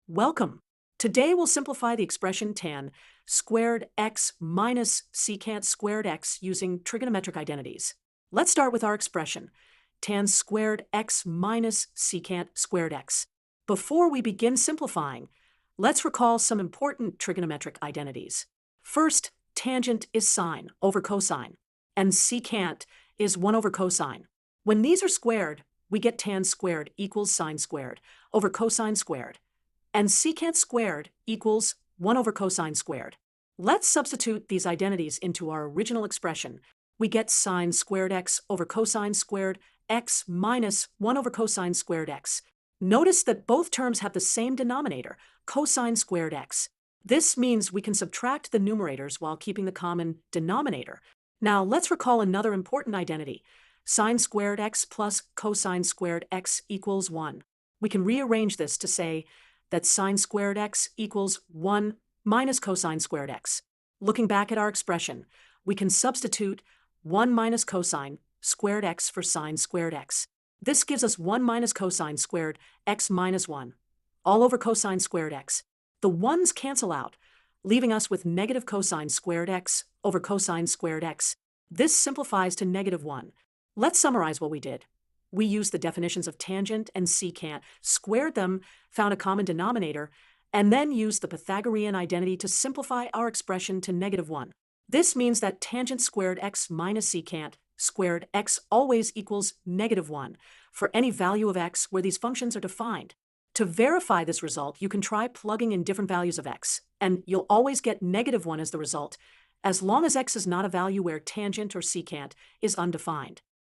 Welcome. Today we'll simplify the expression tan squared x minus secant squared x using trigonometric identities. Let's start with our expression, tan squared x minus secant squared x. Before we begin simplifying, let's recall some important trigonometric identities. First, tangent is sine over cosine, and secant is 1 over cosine. When these are squared, we get tan squared equals sine squared over cosine squared, and secant squared equals 1 over cosine squared. Let's substitute these identities into our original expression. We get sine squared x over cosine squared x minus 1 over cosine squared x. Notice that both terms have the same denominator, cosine squared x. This means we can subtract the numerators while keeping the common denominator. Now let's recall another important identity. Sine squared x plus cosine squared x equals 1. We can rearrange this to say that sine squared x equals 1 minus cosine squared x. Looking back at our expression, we can substitute 1 minus cosine squared x for sine squared x. This gives us 1 minus cosine squared x minus 1, all over cosine squared x. The 1's cancel out, leaving us with negative cosine squared x over cosine squared x. This simplifies to negative 1. Let's summarize what we did. We used the definitions of tangent and secant, squared them, found a common denominator, and then used the Pythagorean identity to simplify our expression to negative 1. This means that tangent squared x minus secant squared x always equals negative 1 for any value of x where these functions are defined. To verify this result, you can try plugging in different values of x, and you'll always get negative 1 as the result, as long as x is not a value where tangent or secant is undefined.